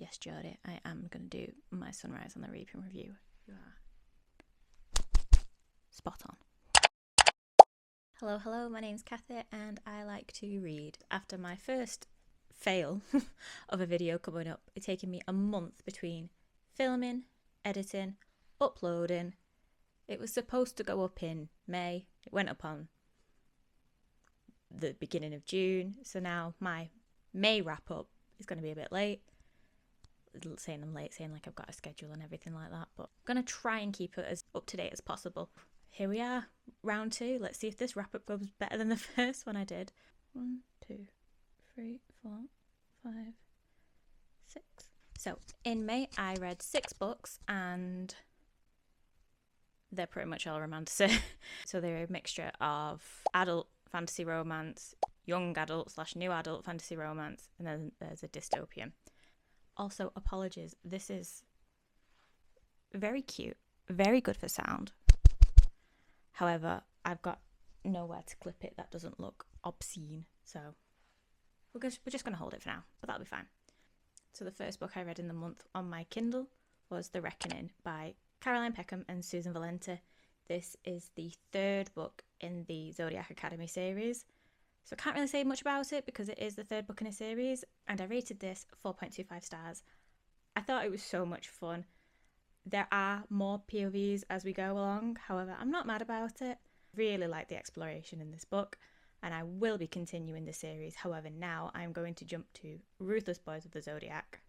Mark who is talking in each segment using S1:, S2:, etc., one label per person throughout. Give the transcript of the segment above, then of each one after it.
S1: Yes, Jodie, I am going to do my Sunrise on the Reaping review. You are spot on. Hello, my name's Kathy and I like to read. After my first fail of a video coming up, it's taken me a month between filming, editing, uploading. It was supposed to go up in May. It went up on the beginning of June. So now my May wrap up is going to be a bit late. Saying I'm late, saying like I've got a schedule and everything like that. But I'm going to try and keep it as up to date as possible. Here we are, round 2. Let's see if this wrap up goes better than the first one I did. 1, 2, 3, 4, 5, 6. So in May I read 6 books and they're pretty much all romantic. So they're a mixture of adult fantasy romance, young adult / new adult fantasy romance, and then there's a dystopian. Also, apologies, this is very cute, very good for sound. However, I've got nowhere to clip it that doesn't look obscene, so we're just going to hold it for now, but that'll be fine. So the first book I read in the month on my Kindle was The Reckoning by Caroline Peckham and Susan Valente. This is the 3rd book in the Zodiac Academy series, so I can't really say much about it because it is the 3rd book in a series, and I rated this 4.25 stars. I thought it was so much fun. There are more POVs as we go along, however, I'm not mad about it. Really like the exploration in this book, and I will be continuing the series. However, now I'm going to jump to Ruthless Boys of the Zodiac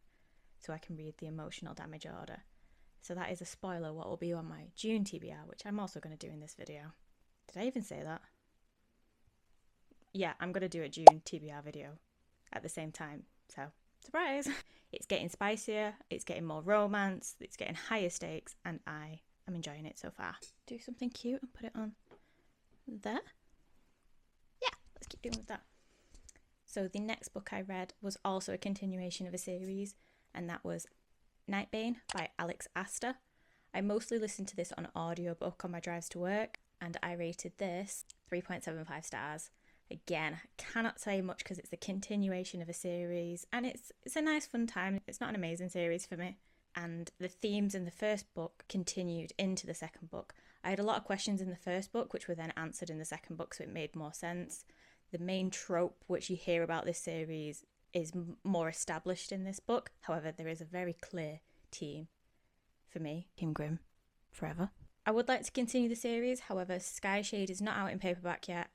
S1: so I can read the Emotional Damage Order. So that is a spoiler what will be on my June TBR, which I'm also going to do in this video. Did I even say that? Yeah, I'm going to do a June TBR video at the same time, so surprise! It's getting spicier, it's getting more romance, it's getting higher stakes, and I am enjoying it so far. Do something cute and put it on there. Yeah, let's keep doing with that. So the next book I read was also a continuation of a series, and that was Nightbane by Alex Astor. I mostly listened to this on audiobook on my drives to work, and I rated this 3.75 stars. Again, I cannot say much because it's a continuation of a series and it's a nice fun time. It's not an amazing series for me. And the themes in the first book continued into the second book. I had a lot of questions in the first book which were then answered in the second book, so it made more sense. The main trope which you hear about this series is more established in this book. However, there is a very clear team for me. Team Grimm forever. I would like to continue the series, however, Sky Shade is not out in paperback yet.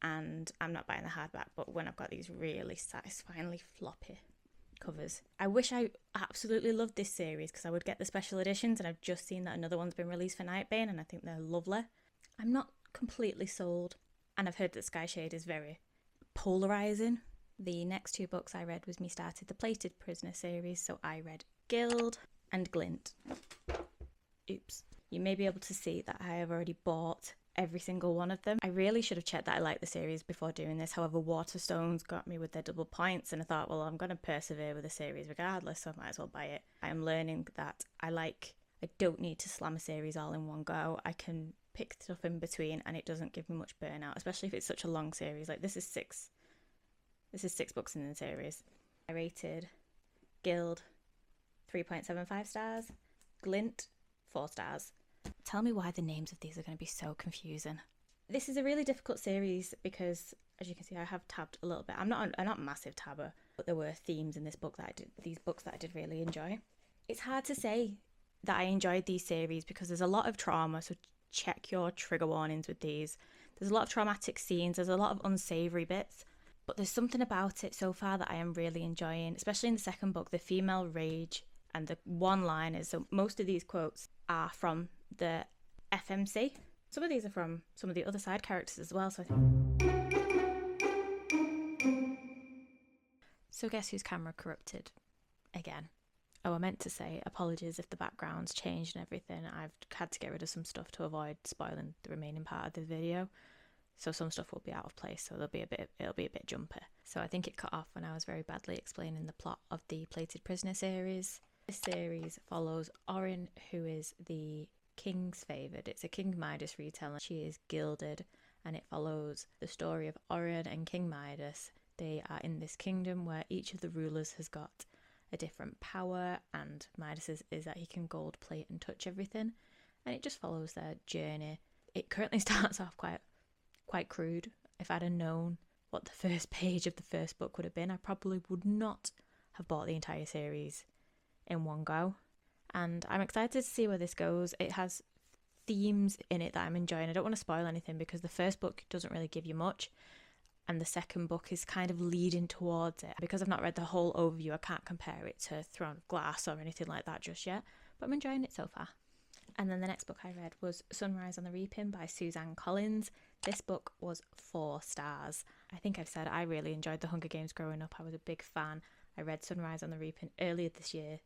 S1: And I'm not buying the hardback, but when I've got these really satisfyingly floppy covers. I wish I absolutely loved this series because I would get the special editions, and I've just seen that another one's been released for Nightbane and I think they're lovely. I'm not completely sold, and I've heard that Sky Shade is very polarising. The next 2 books I read was me started the Plated Prisoner series, so I read Gild and Glint. Oops. You may be able to see that I have already bought every single one of them. I really should have checked that I liked the series before doing this. However, Waterstones got me with their double points and I thought, well, I'm going to persevere with the series regardless, so I might as well buy it. I am learning that I don't need to slam a series all in one go. I can pick stuff in between and it doesn't give me much burnout, especially if it's such a long series. Like this is 6 books in the series. I rated Gild 3.75 stars, Glint 4 stars. Tell me why the names of these are going to be so confusing. This is a really difficult series because, as you can see, I have tabbed a little bit. I'm not a massive tabber, but there were themes in these books that I did really enjoy. It's hard to say that I enjoyed these series because there's a lot of trauma, so check your trigger warnings with these. There's a lot of traumatic scenes, there's a lot of unsavoury bits, but there's something about it so far that I am really enjoying, especially in the second book, the female rage and the one-liners. So most of these quotes are from the FMC. Some of these are from some of the other side characters as well. So guess whose camera corrupted again? Oh, I meant to say apologies if the background's changed and everything. I've had to get rid of some stuff to avoid spoiling the remaining part of the video. So some stuff will be out of place, so it'll be a bit jumpy. So I think it cut off when I was very badly explaining the plot of the Plated Prisoner series. This series follows Orin, who is the King's favoured. It's a King Midas retelling. She is gilded, and it follows the story of Orin and King Midas. They are in this kingdom where each of the rulers has got a different power, and Midas's is that he can gold plate and touch everything, and it just follows their journey. It currently starts off quite crude. If I'd have known what the first page of the first book would have been, I probably would not have bought the entire series in one go. And I'm excited to see where this goes. It has themes in it that I'm enjoying. I don't want to spoil anything because the first book doesn't really give you much, and the second book is kind of leading towards it. Because I've not read the whole overview, I can't compare it to Throne of Glass or anything like that just yet, but I'm enjoying it so far. And then the next book I read was Sunrise on the Reaping by Suzanne Collins. This book was 4 stars. I think I've said I really enjoyed The Hunger Games growing up. I was a big fan. I read Sunrise on the Reaping earlier this year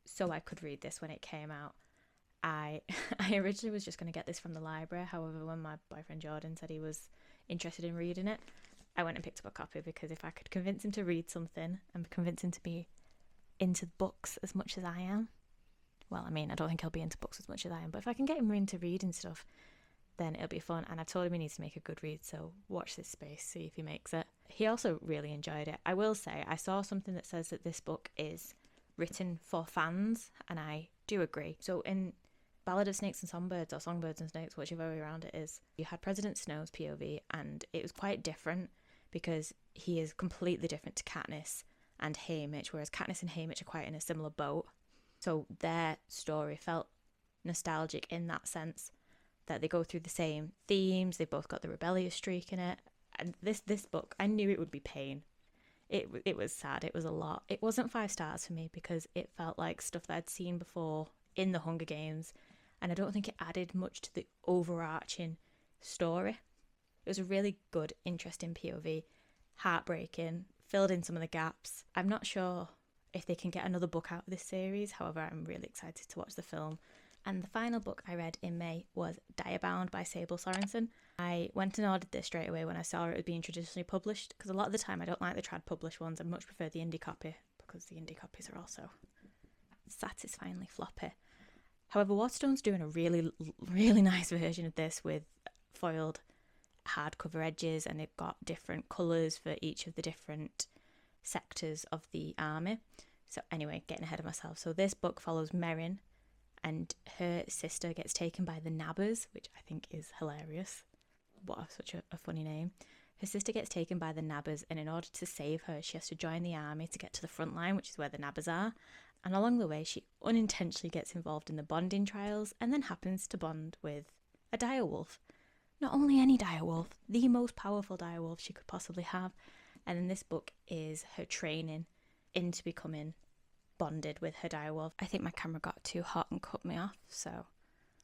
S1: so I could read this when it came out. I originally was just going to get this from the library. However, when my boyfriend Jordan said he was interested in reading it, I went and picked up a copy, because if I could convince him to read something and convince him to be into books as much as I am, well, I mean, I don't think he'll be into books as much as I am, but if I can get him into reading stuff, then it'll be fun. And I told him he needs to make a Goodreads, so watch this space, see if he makes it. He also really enjoyed it. I will say, I saw something that says that this book is written for fans, and I do agree. So in Ballad of Snakes and Songbirds, or Songbirds and Snakes, whichever way around it is, you had President Snow's POV, and it was quite different because he is completely different to Katniss and Haymitch, whereas Katniss and Haymitch are quite in a similar boat. So their story felt nostalgic in that sense, that they go through the same themes, they've both got the rebellious streak in it. And this book, I knew it would be pain. It was sad, it was a lot. It wasn't 5 stars for me because it felt like stuff that I'd seen before in the Hunger Games, and I don't think it added much to the overarching story. It was a really good, interesting POV, heartbreaking, filled in some of the gaps. I'm not sure if they can get another book out of this series, however, I'm really excited to watch the film. And the final book I read in May was Diabound by Fable Sorensen. I went and ordered this straight away when I saw it was being traditionally published, because a lot of the time I don't like the trad published ones. I much prefer the indie copy, because the indie copies are also satisfyingly floppy. However, Waterstone's doing a really, really nice version of this with foiled hardcover edges, and they've got different colours for each of the different sectors of the army. So anyway, getting ahead of myself. So this book follows Merrin, and her sister gets taken by the Nabbers, which I think is hilarious. Such a funny name. Her sister gets taken by the Nabbers, and in order to save her, she has to join the army to get to the front line, which is where the Nabbers are. And along the way, she unintentionally gets involved in the bonding trials, and then happens to bond with a direwolf. Not only any direwolf, the most powerful direwolf she could possibly have. And then this book is her training into becoming bonded with her direwolf. I think my camera got too hot and cut me off, so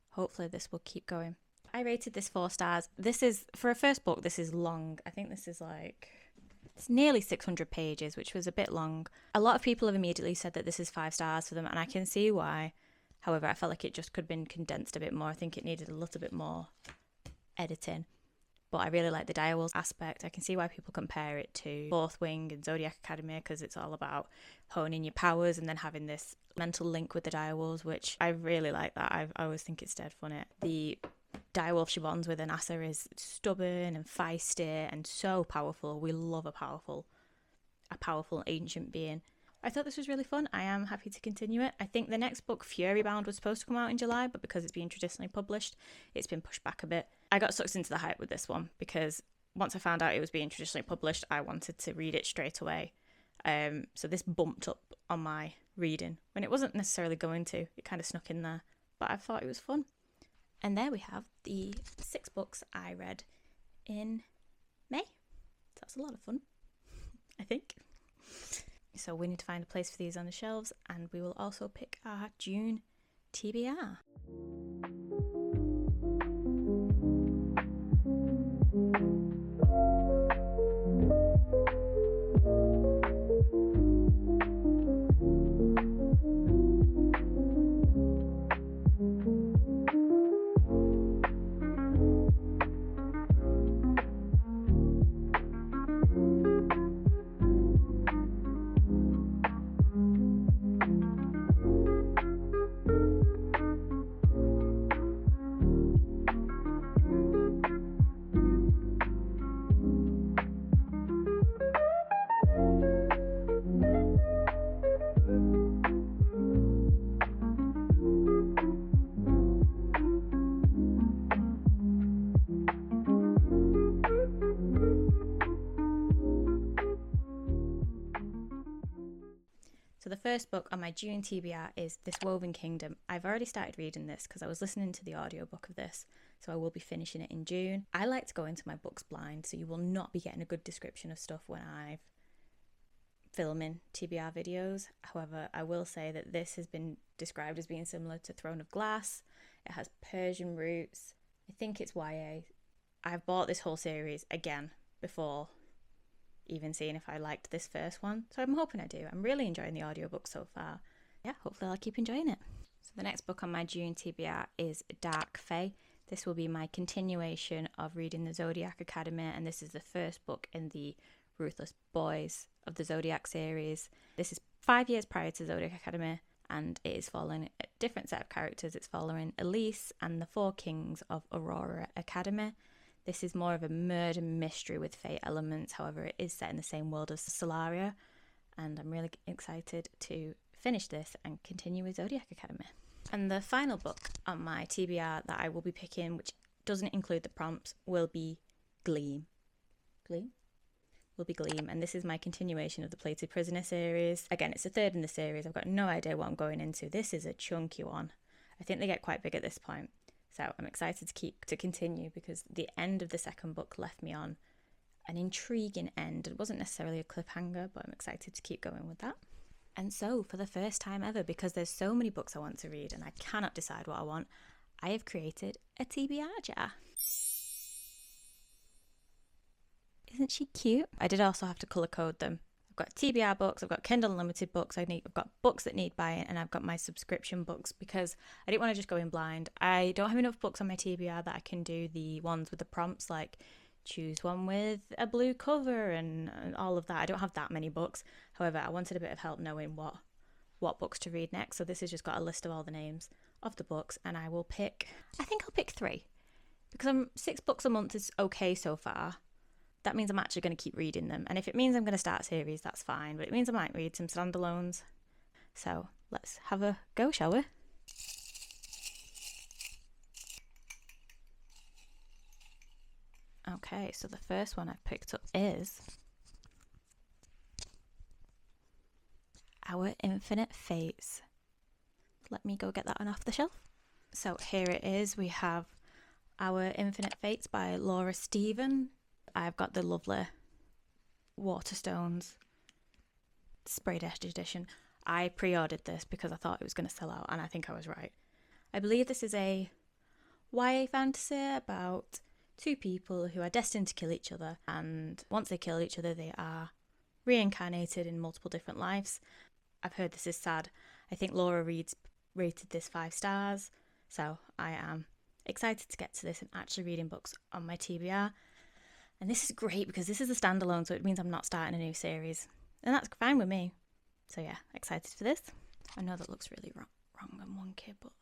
S1: hopefully this will keep going. I rated this 4 stars. This is, for a first book, this is long. I think this is it's nearly 600 pages, which was a bit long. A lot of people have immediately said that this is 5 stars for them, and I can see why. However, I felt like it just could have been condensed a bit more. I think it needed a little bit more editing. But I really like the direwolves aspect. I can see why people compare it to Fourth Wing and Zodiac Academy, because it's all about honing your powers and then having this mental link with the direwolves, which I really like that. I always think it's dead funny. The direwolf she bonds with, Anassa, is stubborn and feisty and so powerful. We love a powerful ancient being. I thought this was really fun. I am happy to continue it. I think the next book, Furybound, was supposed to come out in July, but because it's being traditionally published, it's been pushed back a bit. I got sucked into the hype with this one because once I found out it was being traditionally published, I wanted to read it straight away. So this bumped up on my reading when it wasn't necessarily going to. It kind of snuck in there, but I thought it was fun. And there we have the 6 books I read in May. That's a lot of fun, I think. So we need to find a place for these on the shelves, and we will also pick our June TBR. first book on my June TBR is This Woven Kingdom. I've already started reading this because I was listening to the audiobook of this, so I will be finishing it in June. I like to go into my books blind, so you will not be getting a good description of stuff when I'm filming TBR videos. However, I will say that this has been described as being similar to Throne of Glass. It has Persian roots. I think it's YA. I've bought this whole series again before even seeing if I liked this first one, so I'm hoping I do. I'm really enjoying the audiobook so far. Yeah, hopefully I'll keep enjoying it. So the next book on my June TBR is Dark Fae. This will be my continuation of reading the Zodiac Academy, and this is the first book in the Ruthless Boys of the Zodiac series. This is 5 years prior to Zodiac Academy, and it is following a different set of characters. It's following Elise and the 4 kings of Aurora Academy. This is more of a murder mystery with fate elements. However, it is set in the same world as Solaria, and I'm really excited to finish this and continue with Zodiac Academy. And the final book on my TBR that I will be picking, which doesn't include the prompts, will be Gleam. Gleam? Will be Gleam, and this is my continuation of the Plated Prisoner series. Again, it's the third in the series. I've got no idea what I'm going into. This is a chunky one. I think they get quite big at this point. So I'm excited to continue because the end of the second book left me on an intriguing end. It wasn't necessarily a cliffhanger, but I'm excited to keep going with that. And so for the first time ever, because there's so many books I want to read and I cannot decide what I want, I have created a TBR jar. Isn't she cute? I did also have to colour code them. I've got TBR books, I've got Kindle Unlimited books, I've got books that need buying, and I've got my subscription books because I didn't want to just go in blind. I don't have enough books on my TBR that I can do the ones with the prompts, like choose one with a blue cover and all of that. I don't have that many books. However, I wanted a bit of help knowing what books to read next. So this has just got a list of all the names of the books, and I think I'll pick 3 because 6 books a month is okay so far. That means I'm actually going to keep reading them. And if it means I'm going to start a series, that's fine. But it means I might read some standalones. So let's have a go, shall we? Okay, so the first one I've picked up is Our Infinite Fates. Let me go get that one off the shelf. So here it is. We have Our Infinite Fates by Laura Stephen. I've got the lovely Waterstones Sprayed Edge edition. I pre-ordered this because I thought it was going to sell out, and I think I was right. I believe this is a YA fantasy about 2 people who are destined to kill each other, and once they kill each other, they are reincarnated in multiple different lives. I've heard this is sad. I think Laura rated this 5 stars, so I am excited to get to this and actually reading books on my TBR. And this is great because this is a standalone, so it means I'm not starting a new series. And that's fine with me. So yeah, excited for this. I know that looks really wrong and wonky, but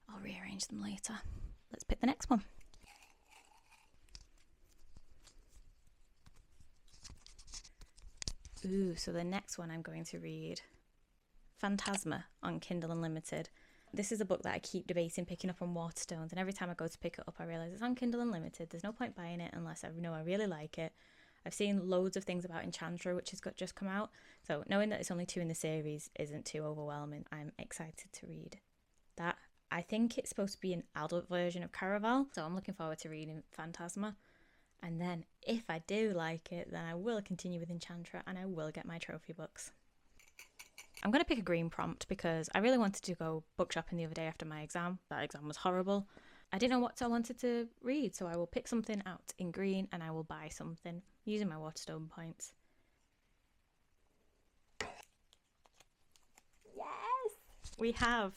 S1: I'll rearrange them later. Let's pick the next one. Ooh, so the next one I'm going to read, Phantasma on Kindle Unlimited. This is a book that I keep debating picking up on Waterstones, and every time I go to pick it up I realise it's on Kindle Unlimited. There's no point buying it unless I know I really like it. I've seen loads of things about Enchantra, which has just come out, so knowing that it's only 2 in the series isn't too overwhelming. I'm excited to read that. I think it's supposed to be an adult version of Caraval, so I'm looking forward to reading Phantasma. And then if I do like it, then I will continue with Enchantra and I will get my trophy books. I'm going to pick a green prompt because I really wanted to go book shopping the other day after my exam. That exam was horrible. I didn't know what I wanted to read, so I will pick something out in green and I will buy something using my Waterstone points. Yes! We have...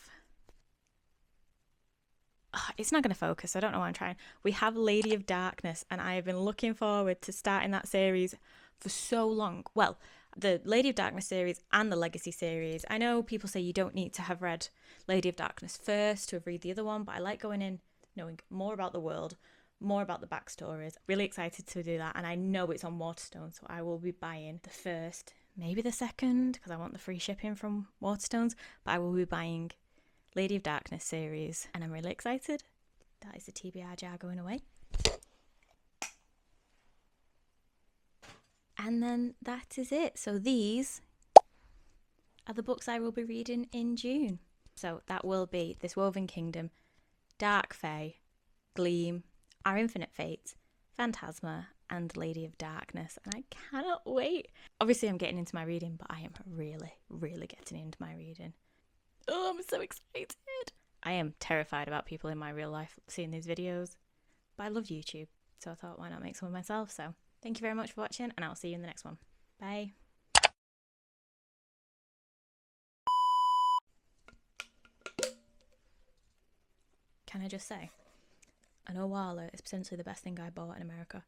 S1: it's not going to focus, I don't know why I'm trying. We have Lady of Darkness, and I have been looking forward to starting that series for so long. Well, the Lady of Darkness series and the Legacy series. I know people say you don't need to have read Lady of Darkness first to have read the other one, but I like going in knowing more about the world, more about the backstories. Really excited to do that, and I know it's on Waterstone, so I will be buying the first, maybe the second, because I want the free shipping from Waterstones, but I will be buying Lady of Darkness series, and I'm really excited. That is the TBR jar going away. And then that is it. So these are the books I will be reading in June. So that will be This Woven Kingdom, Dark Fae, Gleam, Our Infinite Fates, Phantasma, and Lady of Darkness, and I cannot wait. Obviously I'm getting into my reading, but I am really getting into my reading. Oh, I'm so excited. I am terrified about people in my real life seeing these videos, but I love YouTube, so I thought, why not make some of myself? So thank you very much for watching, and I'll see you in the next one. Bye. Can I just say, an Owala is potentially the best thing I bought in America.